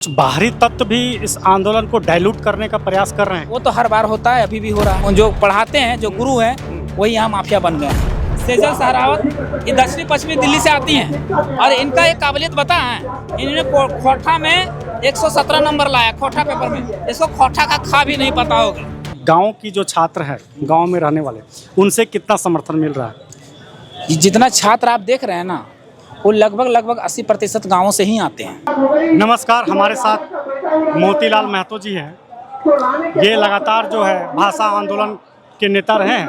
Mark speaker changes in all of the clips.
Speaker 1: बाहरी तत्व भी इस आंदोलन को डाइल्यूट करने का प्रयास कर रहे हैं।
Speaker 2: वो तो हर बार होता है, अभी भी हो रहा है। जो पढ़ाते हैं, जो गुरु हैं, वही यहाँ माफिया बन गए हैं। सेजल सहरावत ये दक्षिणी पश्चिमी दिल्ली से आती हैं और इनका एक काबिलियत बता है, इन्होंने खोटा में 117 नंबर लाया, खोटा पेपर में। इसको खोटा का खा भी नहीं पता होगा।
Speaker 1: गांव की जो छात्र हैं, गांव में रहने वाले, उनसे कितना समर्थन मिल रहा है?
Speaker 2: जितना छात्र आप देख रहे हैं ना, वो लगभग 80% गाँवों से ही आते हैं।
Speaker 1: नमस्कार, हमारे साथ मोतीलाल महतो जी हैं। ये लगातार जो है भाषा आंदोलन के नेता रहे हैं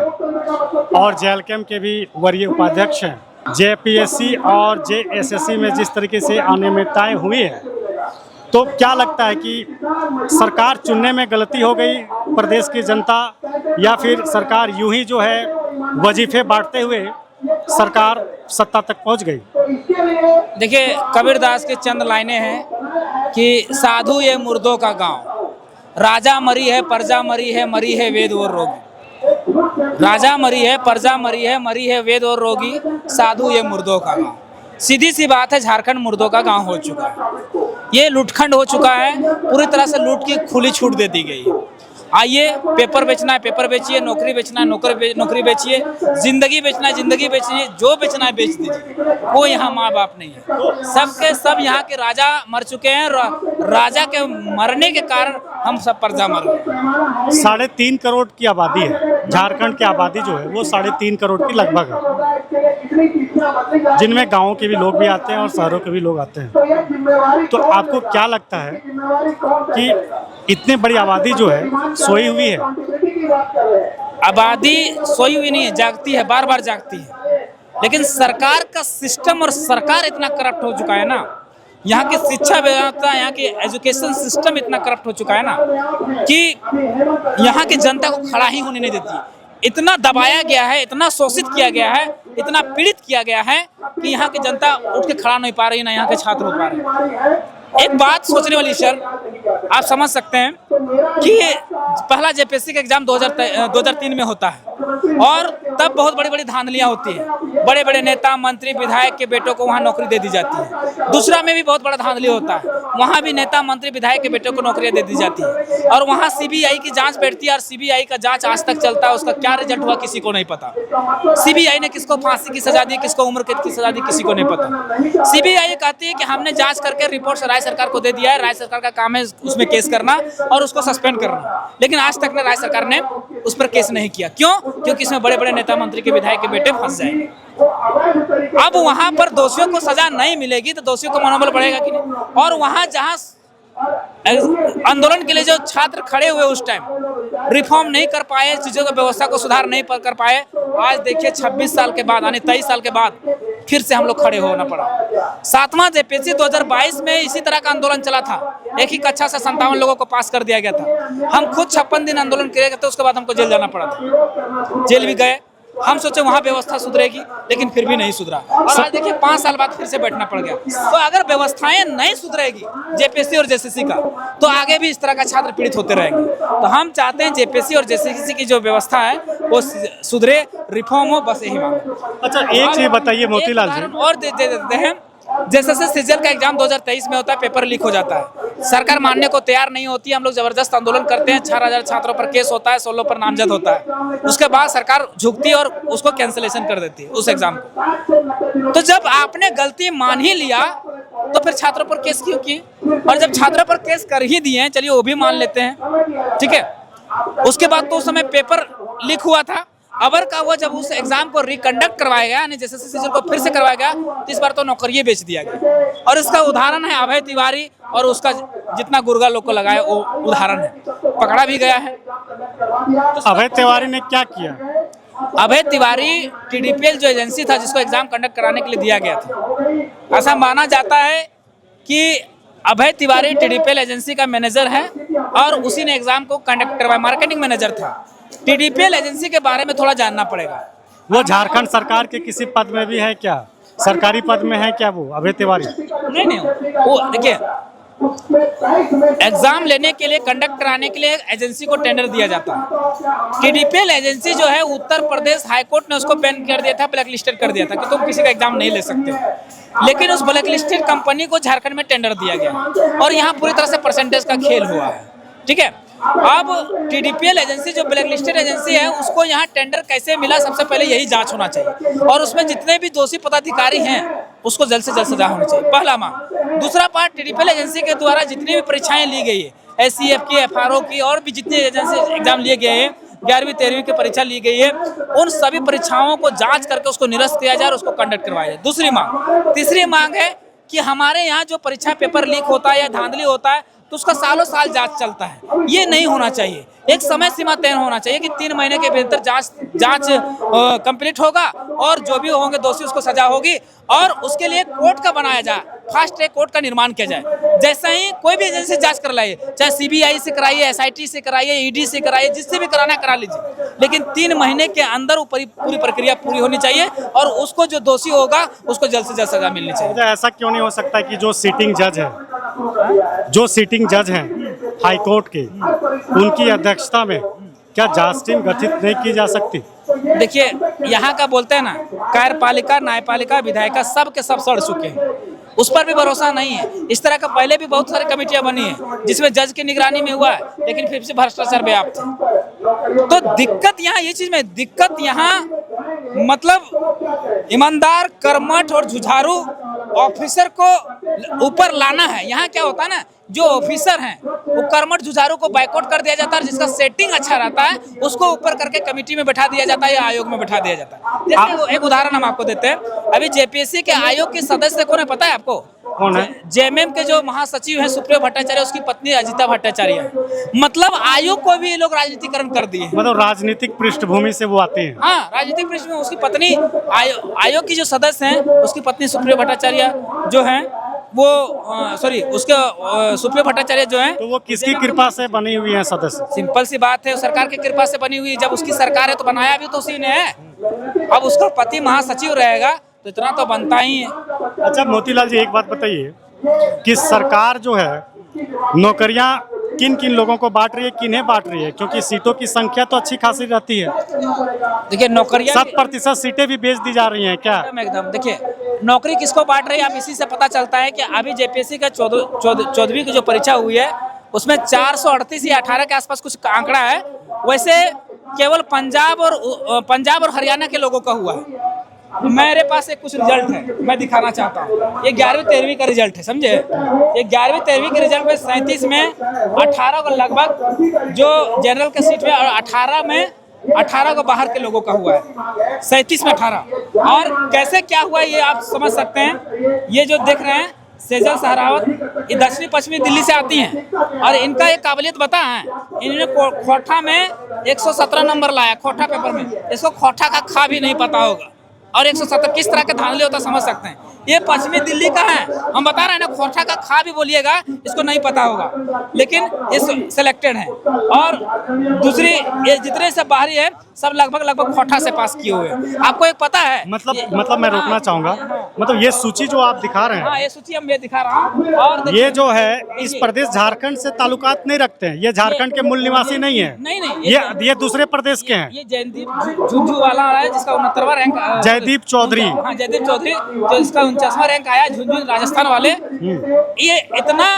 Speaker 1: और जेएलकेएम के भी वरीय उपाध्यक्ष हैं। जेपीएससी और जेएसएससी में जिस तरीके से अनियमितताएं हुई है, तो क्या लगता है कि सरकार चुनने में गलती हो गई प्रदेश की जनता, या फिर सरकार यूं ही जो है वजीफे बांटते हुए सरकार सत्ता तक पहुंच गई?
Speaker 2: देखिए, कबीरदास के चंद लाइनें हैं कि साधु ये मुर्दों का गांव, राजा मरी है प्रजा मरी है, मरी है वेद और रोगी। राजा मरी है, प्रजा मरी है, मरी है वेद और रोगी, साधु ये मुर्दों का गांव। सीधी सी बात है, झारखंड मुर्दों का गांव हो चुका है। ये लूटखंड हो चुका है, पूरी तरह से लूट की खुली छूट दे दी गई है। आइए, पेपर बेचना है पेपर बेचिए, नौकरी बेचना है नौकरी बेचिए, जिंदगी बेचना है जिंदगी बेचिए, जो बेचना है बेच दीजिए। वो यहाँ माँ बाप नहीं है। सबके सब यहाँ के राजा मर चुके हैं। राजा के मरने के कारण हम सब प्रजा मर गए।
Speaker 1: 3.5 करोड़ की आबादी है। झारखंड की आबादी जो है वो 3.5 करोड़ की लगभग है, जिनमें गाँव के भी लोग भी आते हैं और शहरों के भी लोग आते हैं। तो आपको क्या लगता है कि इतनी बड़ी आबादी जो है सोई हुई है?
Speaker 2: आबादी सोई हुई नहीं है, जागती है, बार बार जागती है। लेकिन सरकार का सिस्टम और सरकार इतना करप्ट हो चुका है ना, यहाँ की शिक्षा व्यवस्था, यहाँ की एजुकेशन सिस्टम इतना करप्ट हो चुका है ना कि यहाँ की जनता को खड़ा ही होने नहीं देती। इतना दबाया गया है, इतना शोषित किया गया है, इतना पीड़ित किया गया है कि यहाँ की जनता उठ के खड़ा नहीं पा रही, ना यहाँ के छात्र हो पा रहे। एक बात सोचने वाली सर, आप समझ सकते हैं कि पहला जेपीएससी का एग्जाम 2003 में होता है और तब बहुत बड़ी बड़ी धांधलियां होती हैं। बड़े बड़े नेता मंत्री विधायक के बेटों को वहां नौकरी दे दी जाती है। दूसरा में भी बहुत बड़ा धांधली होता है, वहां भी नेता मंत्री विधायक के बेटों को नौकरियां दे दी जाती है और वहां सीबीआई की जांच बैठती है और सीबीआई का जांच आज तक चलता है। उसका क्या रिजल्ट हुआ किसी को नहीं पता। सीबीआई ने किसको फांसी की सजा दी, किसको उम्र कैद की सजा दी, किसी को नहीं पता। सीबीआई कहती है कि हमने जांच करके रिपोर्ट राज्य सरकार को दे दिया है, राज्य सरकार का काम है उसमें केस करना और उसको सस्पेंड करना। लेकिन आज तक ने राज्य सरकार ने उस पर केस नहीं किया। क्यों? क्योंकि इसमें बड़े बड़े नेता मंत्री के विधायक के बेटे फंस जाएंगे। अब वहां पर दोषियों को सजा नहीं मिलेगी तो दोषियों का मनोबल बढ़ेगा कि नहीं? और वहां जहां आंदोलन के लिए जो छात्र खड़े हुए उस टाइम रिफॉर्म नहीं कर पाए, चीजों की व्यवस्था को सुधार नहीं कर पाए, आज देखिए 26 साल के बाद, यानी 23 साल के बाद फिर से हम लोग खड़े होना पड़ा। 7वां जेपीएससी 2022 में इसी तरह का आंदोलन चला था। एक ही कक्षा से 57 लोगों को पास कर दिया गया था। हम खुद 56 दिन आंदोलन किए गए थे, उसके बाद हमको जेल जाना पड़ा था। जेल भी गए। हम सोचे वहां व्यवस्था सुधरेगी, लेकिन फिर भी नहीं सुधरा और आज देखिए 5 साल बाद फिर से बैठना पड़ गया। तो अगर व्यवस्थाएं नहीं सुधरेगी जेपीएससी और जेएसएससी का, तो आगे भी इस तरह का छात्र पीड़ित होते रहेंगे। तो हम चाहते हैं जेपीएससी और जेएसएससी की जो व्यवस्था है वो सुधरे, रिफॉर्म हो, बस यही मांग।
Speaker 1: अच्छा, एक चीज बताइए मोतीलाल जी,
Speaker 2: और दे देते हैं। जैसे सीजल का एग्जाम 2023 में होता है, पेपर लीक हो जाता है, सरकार मानने को तैयार नहीं होती। हम लोग जबरदस्त आंदोलन करते हैं, 6000 छात्रों पर केस होता है, 16 पर नामजद होता है। उसके बाद सरकार झुकती है और उसको कैंसिलेशन कर देती है उस एग्जाम को। तो जब आपने गलती मान ही लिया तो फिर छात्रों पर केस क्यों किए? और जब छात्रों पर केस कर ही दिए, चलिए वो भी मान लेते हैं, ठीक है। उसके बाद तो उस समय पेपर लीक हुआ था। अबर का हुआ जब उस एग्जाम को रिकंडक्ट करवाया गया, यानी जैसे सीजन को फिर से करवाया गया, तो इस बार तो नौकरियां बेच दिया गया। और इसका उदाहरण है अभय तिवारी और उसका जितना गुर्गा लोग को लगाया वो उदाहरण है, पकड़ा भी गया है।
Speaker 1: तो अभय तिवारी ने क्या किया?
Speaker 2: अभय तिवारी टीडीपीएल जो एजेंसी था जिसको एग्जाम कंडक्ट कराने के लिए दिया गया था, ऐसा माना जाता है कि अभय तिवारी टीडीपीएल एजेंसी का मैनेजर है और उसी ने एग्जाम को कंडक्ट करवाया। मार्केटिंग मैनेजर था। टीडीपीएल एजेंसी के बारे में थोड़ा जानना पड़ेगा।
Speaker 1: वो झारखंड सरकार के किसी पद में भी है क्या? सरकारी पद में है क्या वो अभय तिवारी?
Speaker 2: नहीं, वो देखिए, एग्जाम लेने के लिए, कंडक्ट कराने के लिए एजेंसी को टेंडर दिया जाता है। टीडीपीएल एजेंसी जो है उत्तर प्रदेश हाईकोर्ट ने उसको बैन कर दिया था, ब्लैक लिस्टेड कर दिया था कि तुम किसी का एग्जाम नहीं ले सकते। लेकिन उस ब्लैक लिस्टेड कंपनी को झारखंड में टेंडर दिया गया और यहाँ पूरी तरह से परसेंटेज का खेल हुआ है। ठीक है, अब टीडीपीएल एजेंसी जो ब्लैक लिस्टेड एजेंसी है उसको यहाँ टेंडर कैसे मिला, सबसे पहले यही जांच होना चाहिए और उसमें जितने भी दोषी पदाधिकारी हैं उसको जल्द से जल्द सजा होनी चाहिए, पहला मांग। दूसरा पार्ट, टीडीपीएल एजेंसी के द्वारा जितनी भी परीक्षाएं ली गई है, एससीएफ की, एफआरओ की और भी जितने एजेंसी एग्जाम लिए गए हैं, 11वीं 13वीं की परीक्षा ली गई है, उन सभी परीक्षाओं को जांच करके उसको निरस्त किया जाए और उसको कंडक्ट करवाया जाए। दूसरी मांग। तीसरी मांग है कि हमारे यहाँ जो परीक्षा पेपर लीक होता है या धांधली होता है तो उसका सालों साल जांच चलता है, ये नहीं होना चाहिए। एक समय सीमा तय होना चाहिए कि 3 महीने के भीतर जांच कंप्लीट होगा और जो भी होंगे दोषी उसको सजा होगी और उसके लिए कोर्ट का बनाया जाए, फास्ट ट्रैक कोर्ट का निर्माण किया जाए। जैसा ही कोई भी एजेंसी जांच कर लाइए, चाहे सीबीआई से कराइए, एसआईटी से कराइए, ईडी से कराइए, जिससे भी कराना करा लीजिए, लेकिन 3 महीने के अंदर पूरी प्रक्रिया पूरी होनी चाहिए और उसको जो दोषी होगा उसको जल्द से जल्द सजा मिलनी चाहिए।
Speaker 1: ऐसा क्यों नहीं हो सकता कि जो सिटिंग जज हैं हाई कोर्ट के, उनकी अध्यक्षता में क्या जांच टीम गठित नहीं की जा सकती?
Speaker 2: देखिए, यहाँ का बोलते हैं ना, कार्यपालिका, न्यायपालिका, विधायिका सब के सब सड़ चुके हैं, उस पर भी भरोसा नहीं है। इस तरह का पहले भी बहुत सारी कमेटियां बनी है जिसमें जज की निगरानी में हुआ है लेकिन फिर से भ्रष्टाचार व्याप्त है। तो दिक्कत यहाँ ये चीज में, दिक्कत यहाँ मतलब ईमानदार, कर्मठ और जुझारू ऑफिसर को ऊपर लाना है। यहाँ क्या होता है ना, जो ऑफिसर हैं वो कर्मठ जुझारू को बाइकआउट कर दिया जाता है, जिसका सेटिंग अच्छा रहता है उसको ऊपर करके कमेटी में बैठा दिया जाता है या आयोग में बैठा दिया जाता है। जैसे एक उदाहरण हम आपको देते हैं, अभी जेपीएससी के आयोग के सदस्य कौन है पता है आपको?
Speaker 1: कौन है?
Speaker 2: जेएमएम के जो महासचिव हैं सुप्रिया भट्टाचार्य, उसकी पत्नी अजिता भट्टाचार्य है। मतलब आयोग को भी ये लोग राजनीतिकरण कर दिए, मतलब
Speaker 1: राजनीतिक पृष्ठभूमि से वो आते हैं।
Speaker 2: हाँ, राजनीतिक पृष्ठभूमि। उसकी पत्नी आयोग की जो सदस्य हैं उसकी पत्नी सुप्रिया भट्टाचार्य जो है वो उसके सुप्रिया भट्टाचार्य जो है,
Speaker 1: तो वो किसकी कृपा से बनी हुई है सदस्य?
Speaker 2: सिंपल सी बात है, सरकार की कृपा से बनी हुई है। जब उसकी सरकार है तो बनाया भी तो उसी ने है। अब उसका पति महासचिव रहेगा तो इतना तो बनता ही है।
Speaker 1: अच्छा मोतीलाल जी, एक बात बताइए कि सरकार जो है नौकरियां किन किन लोगों को बांट रही है, किन्हें बांट रही है? क्योंकि सीटों की संख्या तो अच्छी खासी रहती है।
Speaker 2: देखिए, नौकरियां
Speaker 1: 7% सीटें भी बेच दी जा रही हैं क्या?
Speaker 2: एकदम। देखिए, नौकरी किसको बांट रही है, आप इसी से पता चलता है कि अभी जेपीएससी का 14वीं की जो परीक्षा हुई है उसमें 438 या 18 के आसपास कुछ आंकड़ा है। वैसे केवल पंजाब और हरियाणा के लोगों का हुआ है। मेरे पास एक कुछ रिजल्ट है, मैं दिखाना चाहता हूँ। ये 11वीं 13वीं का रिजल्ट है, समझे? ये 11वीं 13वीं के रिजल्ट में 37 में 18 को लगभग जो जनरल के सीट में और 18 को बाहर के लोगों का हुआ है, 37 में 18। और कैसे क्या हुआ ये आप समझ सकते हैं। ये जो देख रहे हैं सेजल सहरावत, ये दक्षिणी पश्चिमी दिल्ली से आती हैं और इनका एक काबिलियत बता है, इन्होंने खोटा में 117 नंबर लाया, खोटा पेपर में। इसको खोटा का खा भी नहीं पता होगा और 170 किस तरह के धांधले होता समझ सकते हैं। ये पश्चिमी दिल्ली का है, हम बता रहे हैं ना, खोटा का खा भी बोलिएगा इसको नहीं पता होगा, लेकिन ये सिलेक्टेड है। और दूसरी, ये जितने सब बाहरी है सब लगभग खोटा से पास किए हुए हैं। आपको एक पता है,
Speaker 1: मतलब मैं रोकना चाहूंगा, मतलब ये सूची जो आप दिखा रहे हैं,
Speaker 2: हाँ, ये सूची हम दिखा रहा हूँ। और
Speaker 1: ये जो है इस प्रदेश झारखंड से ताल्लुकात नहीं रखते हैं, ये झारखंड के मूल निवासी नहीं है।
Speaker 2: नहीं,
Speaker 1: ये दूसरे प्रदेश के हैं।
Speaker 2: ये जयदीप झुंझुनवाला है जिसका 69वां रैंक,
Speaker 1: जयदीप चौधरी,
Speaker 2: हाँ, जयदीप चौधरी जो इसका 49वां रैंक आया, झुंझुन राजस्थान वाले। ये इतना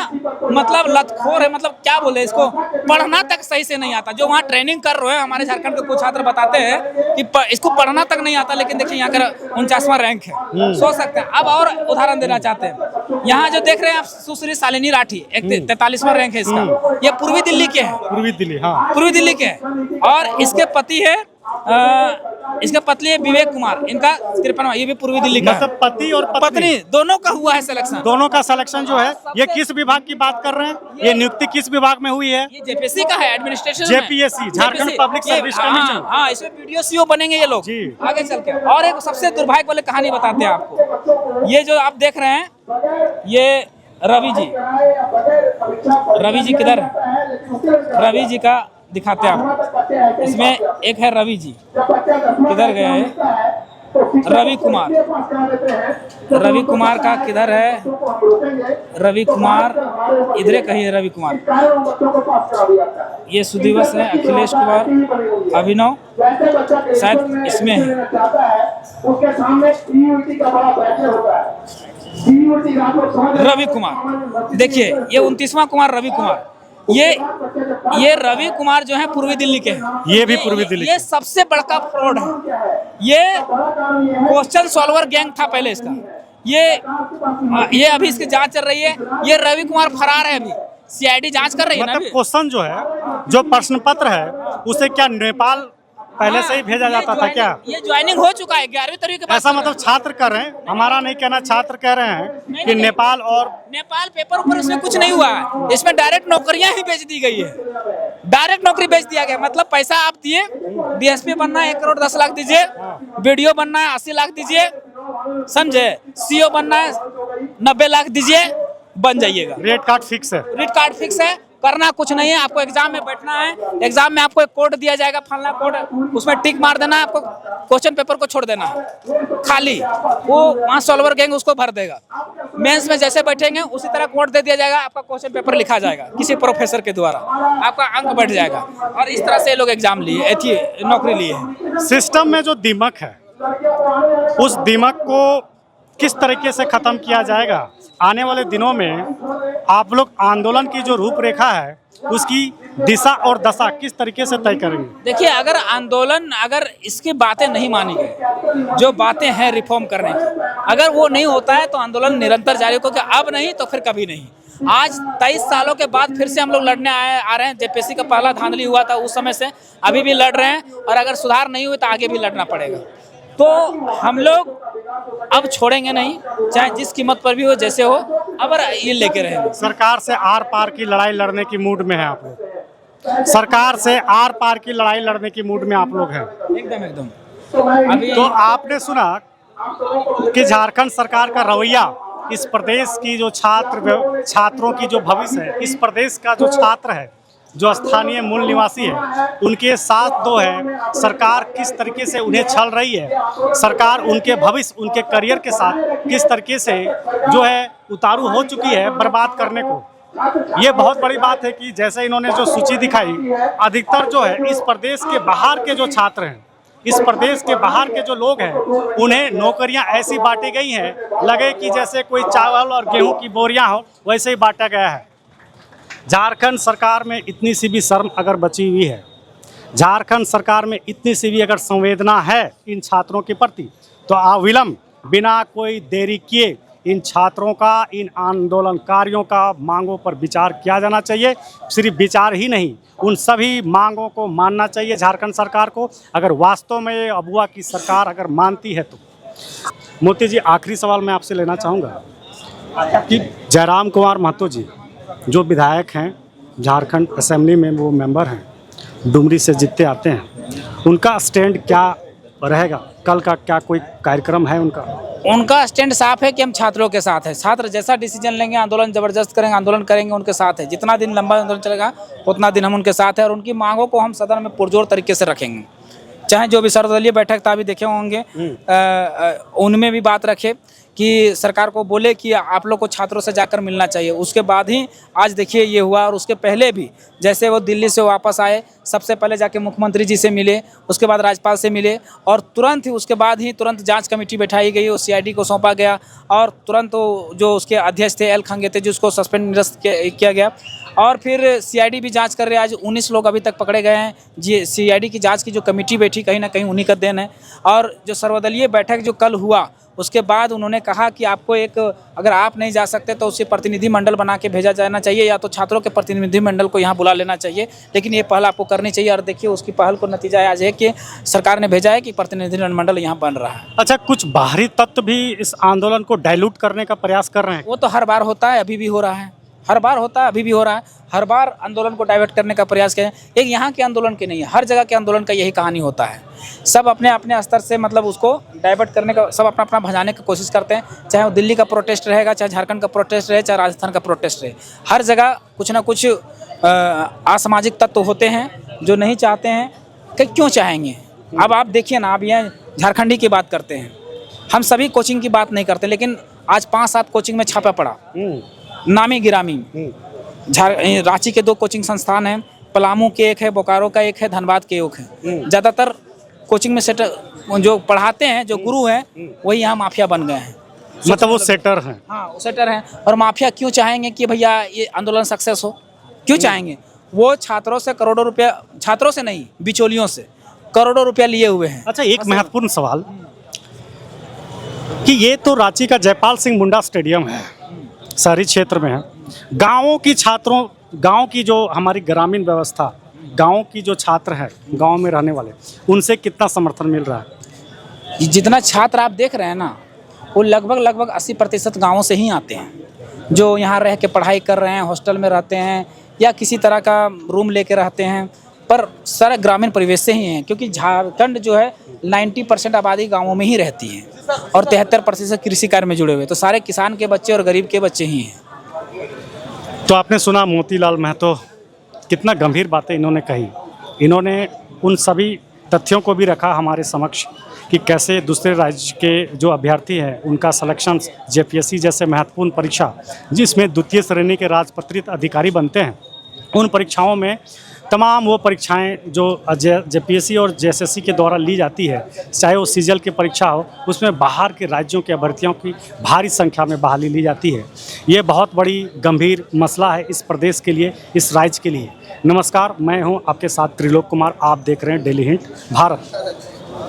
Speaker 2: मतलब लतखोर है, मतलब क्या बोले, इसको पढ़ना तक सही से नहीं आता। जो वहाँ ट्रेनिंग कर रहे हैं हमारे झारखंड के कुछ छात्र बताते हैं कि इसको पढ़ना तक नहीं आता, लेकिन देखिए यहाँ का 49वां रैंक है, सोच सकते हैं। अब और उदाहरण देना चाहते हैं, यहाँ जो देख रहे हैं आप सुश्री शालिनी राठी, 43वां रैंक है इसका। ये पूर्वी दिल्ली के हैं,
Speaker 1: पूर्वी दिल्ली, हाँ,
Speaker 2: पूर्वी दिल्ली के हैं। और इसके पति है इसका पत्नी है विवेक कुमार, इनका 53वां, ये भी पूर्वी दिल्ली का।
Speaker 1: मतलब पति और पत्नी
Speaker 2: दोनों का हुआ है सिलेक्शन।
Speaker 1: दोनों का सिलेक्शन जो है, ये किस विभाग की बात कर रहे हैं? ये नियुक्ति किस विभाग में हुई है?
Speaker 2: ये जेपीएससी का है, administration.
Speaker 1: JPSC, Jharkhand public service commission.
Speaker 2: हाँ, इसमें वीडियो सीओ बनेंगे ये लोग आगे चल के। और एक सबसे दुर्भाग्य वाली कहानी बताते हैं आपको। ये जो आप देख रहे हैं, ये रवि जी किधर है? रवि जी का दिखाते हैं आपको। इसमें एक है रवि जी, किधर गए हैं? रवि कुमार। रवि कुमार का किधर है? रवि कुमार इधरे कहीं है। रवि कुमार, ये सुदिवस है। अखिलेश कुमार, अभिनव शायद इसमें है। रवि कुमार, देखिए ये 29वां कुमार रवि कुमार। ये रवि कुमार जो है पूर्वी दिल्ली के हैं।
Speaker 1: ये भी पूर्वी दिल्ली
Speaker 2: ये सबसे बड़का फ्रॉड है। ये क्वेश्चन सॉल्वर गैंग था पहले इसका। ये अभी इसकी जांच चल रही है। ये रवि कुमार फरार है, अभी सीआईडी जांच कर रही है ना।
Speaker 1: मतलब क्वेश्चन जो है, जो प्रश्न पत्र है, उसे क्या नेपाल पहले से ही भेजा जाता था क्या?
Speaker 2: ये ज्वाइनिंग हो चुका है 11वीं तारीख के बाद।
Speaker 1: ऐसा मतलब छात्र कर रहे हैं, हमारा नहीं कहना, छात्र कह रहे हैं कि नेपाल
Speaker 2: पेपर ऊपर इसमें कुछ नहीं हुआ है। इसमें डायरेक्ट नौकरियां ही बेच दी गई है। डायरेक्ट नौकरी बेच दिया गया। मतलब पैसा आप दिए, डीएसपी बनना है 1 करोड़ 10 लाख दीजिए, बीडीओ बनना है 80 लाख दीजिए, समझे, सीओ बनना है 90 लाख दीजिए, बन जाइएगा।
Speaker 1: रेट कार्ड फिक्स है।
Speaker 2: रेट कार्ड फिक्स है, करना कुछ नहीं है। आपको एग्जाम में बैठना है, एग्जाम में आपको एक कोड दिया जाएगा, फलना कोड, उसमें टिक मार देना है। आपको क्वेश्चन पेपर को छोड़ देना है खाली, वो वहाँ सॉल्वर गैंग उसको भर देगा। मेंस में जैसे बैठेंगे उसी तरह कोड दे दिया जाएगा, आपका क्वेश्चन पेपर लिखा जाएगा किसी प्रोफेसर के द्वारा, आपका अंक बढ़ जाएगा। और इस तरह से ये लोग एग्जाम लिए थी, नौकरी लिए है।
Speaker 1: सिस्टम में जो दीमक है, उस दीमक को किस तरीके से खत्म किया जाएगा? आने वाले दिनों में आप लोग आंदोलन की जो रूपरेखा है, उसकी दिशा और दशा किस तरीके से तय करेंगे?
Speaker 2: देखिए, अगर आंदोलन, अगर इसकी बातें नहीं मानी गई, जो बातें हैं रिफॉर्म करने की, अगर वो नहीं होता है तो आंदोलन निरंतर जारी होगा। अब नहीं तो फिर कभी नहीं। आज 23 सालों के बाद फिर से हम लोग लड़ने आ रहे हैं। जेपीसी का पहला धांधली हुआ था, उस समय से अभी भी लड़ रहे हैं, और अगर सुधार नहीं हुए तो आगे भी लड़ना पड़ेगा। तो हम लोग अब छोड़ेंगे नहीं, चाहे जिस कीमत पर भी हो, जैसे हो, अब ये लेके रहेंगे।
Speaker 1: सरकार से आर पार की लड़ाई लड़ने की मूड में है आप लोग? सरकार से आर पार की लड़ाई लड़ने की मूड में आप लोग हैं?
Speaker 2: एकदम।
Speaker 1: तो आपने सुना कि झारखंड सरकार का रवैया इस प्रदेश की जो छात्रों की जो भविष्य है, इस प्रदेश का जो छात्र है, जो स्थानीय मूल निवासी है, उनके साथ दो है। सरकार किस तरीके से उन्हें छल रही है, सरकार उनके भविष्य, उनके करियर के साथ किस तरीके से जो है उतारू हो चुकी है बर्बाद करने को। ये बहुत बड़ी बात है कि जैसे इन्होंने जो सूची दिखाई, अधिकतर जो है इस प्रदेश के बाहर के जो छात्र हैं, इस प्रदेश के बाहर के जो लोग हैं, उन्हें नौकरियां ऐसी बांटी गई हैं, लगे कि जैसे कोई चावल और गेहूं की बोरियां हो, वैसे ही बांटा गया है। झारखंड सरकार में इतनी सी भी शर्म अगर बची हुई है, झारखंड सरकार में इतनी सी भी अगर संवेदना है इन छात्रों के प्रति, तो अविलंब बिना कोई देरी किए इन छात्रों का, इन आंदोलनकारियों का मांगों पर विचार किया जाना चाहिए। सिर्फ विचार ही नहीं, उन सभी मांगों को मानना चाहिए झारखंड सरकार को, अगर वास्तव में ये अबुआ की सरकार अगर मानती है तो। मोती जी, आखिरी सवाल मैं आपसे लेना चाहूँगा कि जयराम कुमार महतो जी जो विधायक हैं, झारखंड असेंबली में वो मेंबर हैं, डुमरी से जीतते आते हैं, उनका स्टैंड क्या रहेगा? कल का क्या कोई कार्यक्रम है उनका?
Speaker 2: उनका स्टैंड साफ है कि हम छात्रों के साथ है। छात्र जैसा डिसीजन लेंगे, आंदोलन जबरदस्त करेंगे, आंदोलन करेंगे, उनके साथ है। जितना दिन लंबा आंदोलन चलेगा उतना दिन हम उनके साथ है, और उनकी मांगों को हम सदन में पुरजोर तरीके से रखेंगे। चाहे जो भी सर्वदलीय बैठक था, अभी देखे होंगे, उनमें भी बात रखे कि सरकार को बोले कि आप लोग को छात्रों से जाकर मिलना चाहिए। उसके बाद ही आज देखिए ये हुआ, और उसके पहले भी जैसे वो दिल्ली से वापस आए, सबसे पहले जाके मुख्यमंत्री जी से मिले, उसके बाद राज्यपाल से मिले, और तुरंत ही उसके बाद ही तुरंत जांच कमेटी बैठाई गई, और सीआईडी को सौंपा गया, और तुरंत जो उसके अध्यक्ष थे एल खंगेते जी, उसको सस्पेंड निरस्त किया गया। और फिर सीआईडी भी जांच कर रहे हैं। आज 19 लोग अभी तक पकड़े गए हैं। जी, सीआईडी की जांच की जो कमेटी बैठी, कहीं ना कहीं उन्हीं का देन है। और जो सर्वदलीय बैठक जो कल हुआ, उसके बाद उन्होंने कहा कि आपको एक, अगर आप नहीं जा सकते तो उसे प्रतिनिधि मंडल बना के भेजा जाना चाहिए, या तो छात्रों के प्रतिनिधि मंडल को यहाँ बुला लेना चाहिए, लेकिन ये पहल आपको करनी चाहिए। और देखिए उसकी पहल को नतीजा आज है कि सरकार ने भेजा है कि प्रतिनिधि मंडल यहाँ बन रहा है।
Speaker 1: अच्छा, कुछ बाहरी तत्व भी इस आंदोलन को डाइल्यूट करने का प्रयास कर रहे हैं?
Speaker 2: वो तो हर बार होता है, अभी भी हो रहा है, हर बार होता है, अभी भी हो रहा है। हर बार आंदोलन को डाइवर्ट करने का प्रयास किया है। एक यहाँ के आंदोलन के नहीं है, हर जगह के आंदोलन का यही कहानी होता है। सब अपने अपने स्तर से मतलब उसको डाइवर्ट करने का, सब अपना अपना भजाने की कोशिश करते हैं। चाहे वो दिल्ली का प्रोटेस्ट रहेगा, चाहे झारखंड का प्रोटेस्ट रहे, चाहे राजस्थान का प्रोटेस्ट रहे, हर जगह कुछ ना कुछ असामाजिक तत्व होते हैं जो नहीं चाहते हैं कि क्यों चाहेंगे, अब आप देखिए ना, आप यहाँ झारखंडी की बात करते हैं, हम सभी कोचिंग की बात नहीं करते, लेकिन आज 5-7 कोचिंग में छापा पड़ा, नामी गिरामी। रांची के 2 कोचिंग संस्थान हैं, पलामू के एक है, बोकारो का एक है, धनबाद के एक है। ज़्यादातर कोचिंग में जो पढ़ाते हैं, जो गुरु हैं, वही यहाँ माफिया बन गए हैं।
Speaker 1: मतलब वो सेटर हैं।
Speaker 2: हाँ, वो सेटर हैं। और माफिया क्यों चाहेंगे कि भैया ये आंदोलन सक्सेस हो? क्यों चाहेंगे? वो छात्रों से करोड़ों रुपया, छात्रों से नहीं, बिचौलियों से करोड़ों रुपया लिए हुए हैं।
Speaker 1: अच्छा, एक महत्वपूर्ण सवाल कि ये तो रांची का जयपाल सिंह मुंडा स्टेडियम है, शहरी क्षेत्र में है। गांव की जो हमारी ग्रामीण व्यवस्था, गांव की जो छात्र हैं, गांव में रहने वाले, उनसे कितना समर्थन मिल रहा है?
Speaker 2: जितना छात्र आप देख रहे हैं ना, वो लगभग 80% गाँवों से ही आते हैं, जो यहाँ रह के पढ़ाई कर रहे हैं, हॉस्टल में रहते हैं या किसी तरह का रूम लेके रहते हैं, पर सारे ग्रामीण परिवेश से ही हैं। क्योंकि झारखंड जो है 90% आबादी गाँवों में ही रहती है और 73% कृषि कार्य में जुड़े हुए, तो सारे किसान के बच्चे और गरीब के बच्चे ही हैं।
Speaker 1: तो आपने सुना मोतीलाल महतो, कितना गंभीर बातें इन्होंने कही। इन्होंने उन सभी तथ्यों को भी रखा हमारे समक्ष कि कैसे दूसरे राज्य के जो अभ्यर्थी हैं उनका सिलेक्शन जेपीएससी जैसे महत्वपूर्ण परीक्षा, जिसमें द्वितीय श्रेणी के राजपत्रित अधिकारी बनते हैं, उन परीक्षाओं में तमाम वो परीक्षाएं जो जेपीएससी और जेएसएससी के द्वारा ली जाती है, चाहे वो सीजल की परीक्षा हो, उसमें बाहर के राज्यों के अभ्यर्थियों की भारी संख्या में बहाली ली जाती है। ये बहुत बड़ी गंभीर मसला है इस प्रदेश के लिए, इस राज्य के लिए। नमस्कार, मैं हूं आपके साथ त्रिलोक कुमार, आप देख रहे हैं डेली हिंट भारत।